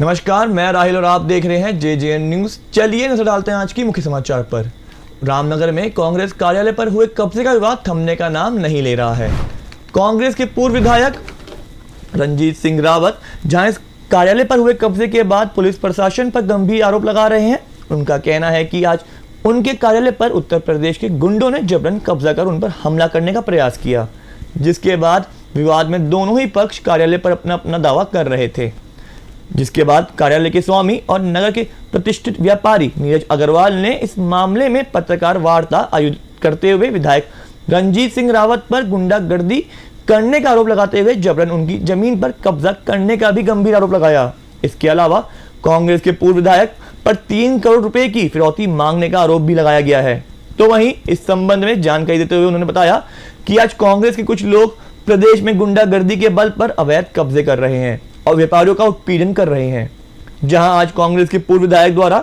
नमस्कार, मैं राहिल और आप देख रहे हैं JJN न्यूज। चलिए नजर डालते हैं आज की मुख्य समाचार पर। रामनगर में कांग्रेस कार्यालय पर हुए कब्जे का विवाद थमने का नाम नहीं ले रहा है। कांग्रेस के पूर्व विधायक रणजीत सिंह रावत जहां इस कार्यालय पर हुए कब्जे के बाद पुलिस प्रशासन पर गंभीर आरोप लगा रहे हैं। उनका कहना है कि आज उनके कार्यालय पर उत्तर प्रदेश के गुंडों ने जबरन कब्जा कर उन पर हमला करने का प्रयास किया, जिसके बाद विवाद में दोनों ही पक्ष कार्यालय पर अपना अपना दावा कर रहे थे। जिसके बाद कार्यालय के स्वामी और नगर के प्रतिष्ठित व्यापारी नीरज अग्रवाल ने इस मामले में पत्रकार वार्ता आयोजित करते हुए विधायक रणजीत सिंह रावत पर गुंडागर्दी करने का आरोप लगाते हुए जबरन उनकी जमीन पर कब्जा करने का भी गंभीर आरोप लगाया। इसके अलावा कांग्रेस के पूर्व विधायक पर 3 करोड़ रुपए की फिरौती मांगने का आरोप भी लगाया गया है। तो वहीं इस संबंध में जानकारी देते हुए उन्होंने बताया कि आज कांग्रेस के कुछ लोग प्रदेश में गुंडागर्दी के बल पर अवैध कब्जे कर रहे हैं और व्यापारियों का उत्पीड़न कर रहे हैं। जहां आज कांग्रेस के पूर्व विधायक द्वारा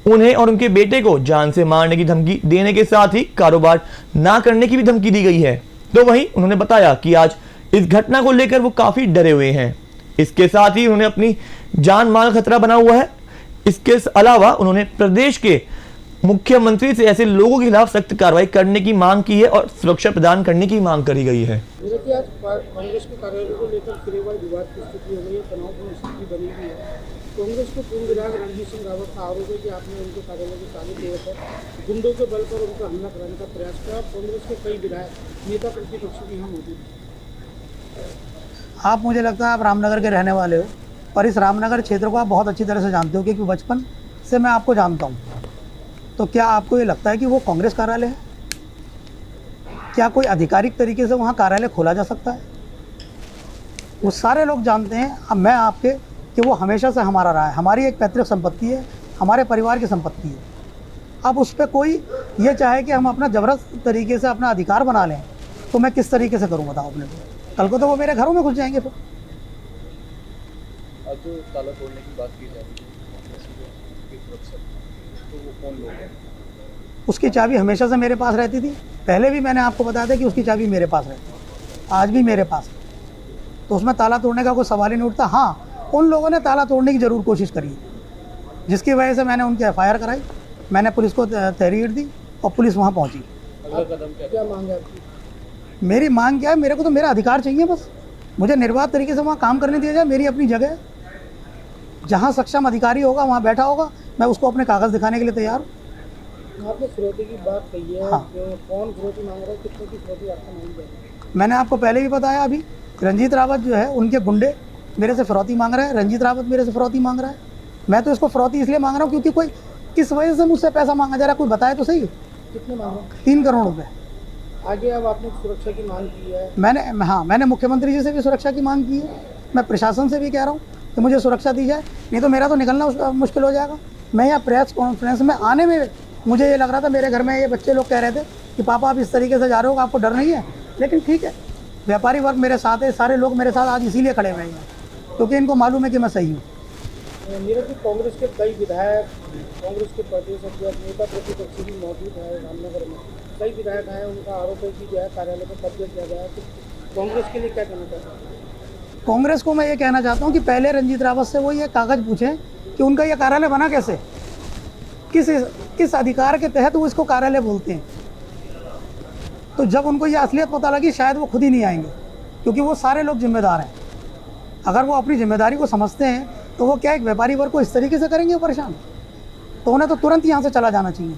उन्हें और उनके बेटे को जान से मारने की धमकी देने के साथ ही कारोबार ना करने की भी धमकी दी गई है। तो वहीं उन्होंने बताया कि आज इस घटना को लेकर वो काफी डरे हुए हैं। इसके साथ ही उन्होंने अपनी जान माल खतरा बना हुआ है। इसके अलावा उन्होंने प्रदेश के मुख्यमंत्री से ऐसे लोगों के खिलाफ सख्त कार्रवाई करने की मांग की है और सुरक्षा प्रदान करने की मांग करी गई है। आज कांग्रेस के कार्यालय को लेकर फिर एक बार विवाद की स्थिति हो गई है, तनावपूर्ण स्थिति बनी हुई है। कांग्रेस के पूर्व विधायक रणजीत सिंह रावत का आरोप है कि आपने उनके कार्यालय के ताले तोड़ कर गुंडों के बल पर उनका हमला कराने का प्रयास किया। कांग्रेस के कई विधायक नेता प्रतिपक्ष भी यहाँ मौजूद हैं। आप, मुझे लगता है आप रामनगर के रहने वाले हो और इस रामनगर क्षेत्र को आप बहुत अच्छी तरह से जानते हो, क्योंकि बचपन से मैं आपको जानता हूँ। तो क्या आपको ये लगता है कि वो कांग्रेस कार्यालय है? क्या कोई आधिकारिक तरीके से वहाँ कार्यालय खोला जा सकता है? वो सारे लोग जानते हैं, अब मैं आपके, कि वो हमेशा से हमारा रहा है। हमारी एक पैतृक संपत्ति है, हमारे परिवार की संपत्ति है। अब उस पर कोई ये चाहे कि हम अपना ज़बरदस्त तरीके से अपना अधिकार बना लें, तो मैं किस तरीके से करूँ बताओ अपने को? कल को तो वो मेरे घरों में घुस जाएंगे। फिर जो ताला तोड़ने की बात की जा रही है, तो वो कौन लोग हैं? उसकी चाबी हमेशा से मेरे पास रहती थी। पहले भी मैंने आपको बताया था कि उसकी चाबी मेरे पास रहती है, आज भी मेरे पास है। तो उसमें ताला तोड़ने का कोई सवाल ही नहीं उठता। हाँ, उन लोगों ने ताला तोड़ने की ज़रूर कोशिश करी, जिसकी वजह से मैंने उनकी FIR कराई, मैंने पुलिस को तहरीर दी और पुलिस वहाँ पहुँची। अगला कदम क्या मांग है आपकी? मेरी मांग क्या है? मेरे को तो मेरा अधिकार चाहिए बस। मुझे निर्बाध तरीके से वहाँ काम करने दिया जाए। मेरी अपनी जगह है, जहाँ सक्षम अधिकारी होगा वहाँ बैठा होगा, मैं उसको अपने कागज़ दिखाने के लिए तैयार हूँ। आपने फिरौती की बात कही है। हाँ। कौन फिरौती मांग रहा है? कितने की फिरौती आपको मांगी जाएगी? मैंने आपको पहले भी बताया। अभी रणजीत रावत जो है, उनके गुंडे मेरे से फिरौती मांग रहे हैं। रणजीत रावत मेरे से फिरौती मांग रहा है। मैं तो इसको फिरौती इसलिए मांग रहा हूँ क्योंकि कोई किस वजह से मुझसे पैसा मांगा जा रहा है, कोई बताए तो सही। कितने मांग रहे हैं? 3 करोड़ रुपये। आगे अब आपने सुरक्षा की मांग की है। मैंने मुख्यमंत्री जी से भी सुरक्षा की मांग की है। मैं प्रशासन से भी कह रहा हूँ कि मुझे सुरक्षा दी जाए, नहीं तो मेरा तो निकलना मुश्किल हो जाएगा। मैं यहाँ प्रेस कॉन्फ्रेंस में आने में मुझे ये लग रहा था, मेरे घर में ये बच्चे लोग कह रहे थे कि पापा आप इस तरीके से जा रहे हो, आपको डर नहीं है? लेकिन ठीक है, व्यापारी वर्ग मेरे साथ है, सारे लोग मेरे साथ आज इसीलिए खड़े हुए हैं क्योंकि इनको मालूम है कि मैं सही हूँ। नीरज जी, कांग्रेस के कई विधायक, कांग्रेस के प्रदेश अध्यक्ष, नेता प्रतिपक्ष भी मौजूद है रामनगर में। कई विधायक हैं, उनका आरोप है कि जो है कार्यालय पर कब्जा किया गया है। तो कांग्रेस के लिए क्या कहना चाहते हैं? कांग्रेस को मैं ये कहना चाहता हूँ कि पहले रणजीत रावत से वो ये कागज़ पूछें कि उनका ये कार्यालय बना कैसे, किस अधिकार के तहत वो इसको कार्यालय बोलते हैं। तो जब उनको ये असलियत पता लगी, शायद वो खुद ही नहीं आएंगे, क्योंकि वो सारे लोग जिम्मेदार हैं। अगर वो अपनी जिम्मेदारी को समझते हैं तो वो क्या एक व्यापारी वर्ग को इस तरीके से करेंगे परेशान? तो उन्हें तो तुरंत यहाँ से चला जाना चाहिए।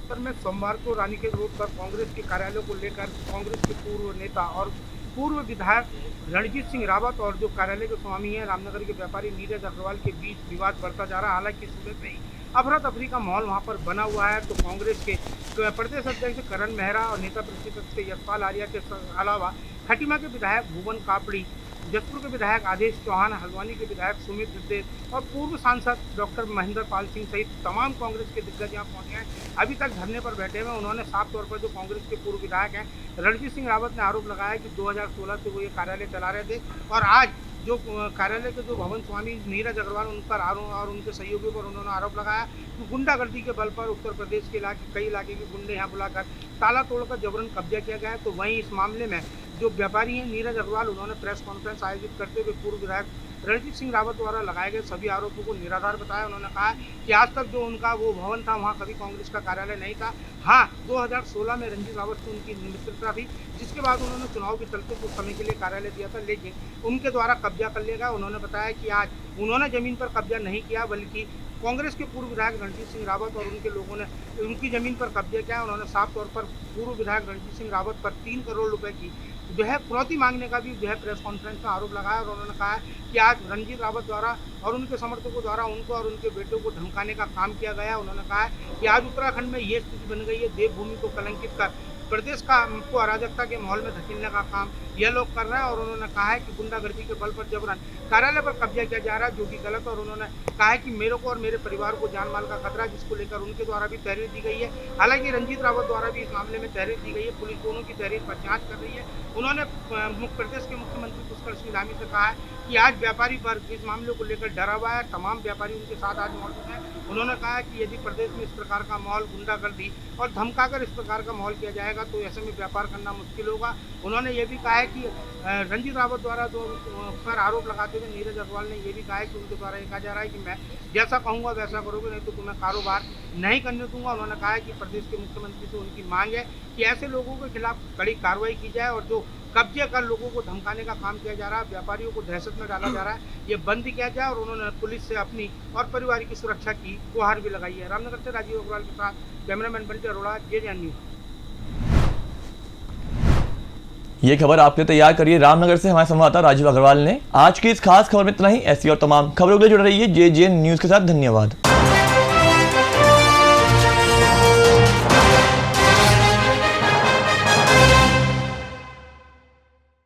पर मैं सोमवार को रानी के रोड पर कांग्रेस के कार्यालय को लेकर कांग्रेस के पूर्व नेता और पूर्व विधायक रणजीत सिंह रावत और जो कार्यालय के स्वामी हैं रामनगर के व्यापारी नीरज अग्रवाल के बीच विवाद बढ़ता जा रहा है। हालांकि सूरत में ही अफरा तफरी का माहौल वहां पर बना हुआ है। तो कांग्रेस के प्रदेश अध्यक्ष करण मेहरा और नेता प्रतिपक्ष के यशपाल आर्या के अलावा खटीमा के विधायक भुवन कापड़ी, जसपुर के विधायक आदेश चौहान, हल्द्वानी के विधायक सुमित सिद्धेश और पूर्व सांसद डॉक्टर महेंद्र पाल सिंह सहित तमाम कांग्रेस के दिग्गज यहाँ पहुंचे हैं। अभी तक धरने पर बैठे हुए। उन्होंने साफ तौर पर जो कांग्रेस के पूर्व विधायक हैं रणजीत सिंह रावत ने आरोप लगाया कि 2016 से वो ये कार्यालय चला रहे थे और आज जो कार्यालय के जो भवन स्वामी नीरज अग्रवाल उन पर और उनके सहयोगियों पर उन्होंने आरोप लगाया कि गुंडागर्दी के बल पर उत्तर प्रदेश के कई इलाके के गुंडे यहाँ बुलाकर ताला तोड़कर जबरन कब्जा किया गया है। तो वहीं इस मामले में जो व्यापारी हैं नीरज अग्रवाल, उन्होंने प्रेस कॉन्फ्रेंस आयोजित करते हुए पूर्व विधायक रणजीत सिंह रावत द्वारा लगाए गए सभी आरोपों को निराधार बताया। उन्होंने कहा कि आज तक जो उनका वो भवन था वहाँ कभी कांग्रेस का कार्यालय नहीं था। हाँ, 2016 में रणजीत रावत से उनकी मित्रता थी, जिसके बाद उन्होंने चुनाव के चलते कुछ समय के लिए कार्यालय दिया था, लेकिन उनके द्वारा कब्जा कर लिया गया। उन्होंने बताया कि आज उन्होंने जमीन पर कब्जा नहीं किया, बल्कि कांग्रेस के पूर्व विधायक रणजीत सिंह रावत और उनके लोगों ने उनकी जमीन पर कब्जा किया। उन्होंने साफ तौर पर पूर्व विधायक रणजीत सिंह रावत पर 3 करोड़ रुपए की जो है फिरौती मांगने का भी जो है प्रेस कॉन्फ्रेंस में आरोप लगाया। और उन्होंने कहा कि आज रणजीत रावत द्वारा और उनके समर्थकों द्वारा उनको और उनके बेटों को धमकाने का काम किया गया। उन्होंने कहा कि आज उत्तराखंड में ये स्थिति बन गई है, देवभूमि को कलंकित कर प्रदेश को अराजकता के माहौल में धकेलने का काम यह लोग कर रहे हैं। और उन्होंने कहा है कि गुंडागर्दी के बल पर जबरन कार्यालय पर कब्जा किया जा रहा है, जो कि गलत है। और उन्होंने कहा है कि मेरे को और मेरे परिवार को जान माल का खतरा है, जिसको लेकर उनके द्वारा भी तहरीर दी गई है। हालांकि रणजीत रावत द्वारा भी इस मामले में तहरीर दी गई है, पुलिस दोनों की तहरीर पर जांच कर रही है। उन्होंने प्रदेश के मुख्यमंत्री पुष्कर सिंह धामी से कहा है कि आज व्यापारी वर्ग इस मामले को लेकर डरा हुआ है, तमाम व्यापारी उनके साथ आज मौजूद हैं। उन्होंने कहा कि यदि प्रदेश में इस प्रकार का माहौल, गुंडागर्दी और धमकाकर इस प्रकार का माहौल किया जाएगा तो ऐसे में व्यापार करना मुश्किल होगा। उन्होंने ये भी कहा है कि रणजीत रावत द्वारा जो पर आरोप लगाते हुए नीरज अग्रवाल ने यह भी कहा है कि उनके द्वारा ये कहा जा रहा है कि मैं जैसा कहूँगा वैसा करोगे, नहीं तो तुम्हें कारोबार नहीं करने दूंगा। उन्होंने कहा है कि प्रदेश के मुख्यमंत्री से उनकी मांग है कि ऐसे लोगों के खिलाफ कड़ी कार्रवाई की जाए और जो कब्जे कर लोगों को धमकाने का काम किया जा रहा है, व्यापारियों को दहशत में डाला जा रहा है, ये बंद किया जाए। और उन्होंने पुलिस से अपनी और परिवार की सुरक्षा की गुहार भी लगाई है। रामनगर से राजीव अग्रवाल के साथ cameraman Bunty Arora, JJN news. ये खबर आपने तैयार करी है रामनगर से हमारे संवाददाता राजीव अग्रवाल ने। आज की इस खास खबर में इतना ही। ऐसी और तमाम खबरों के लिए जुड़े रहिए JJN न्यूज़ के साथ। धन्यवाद।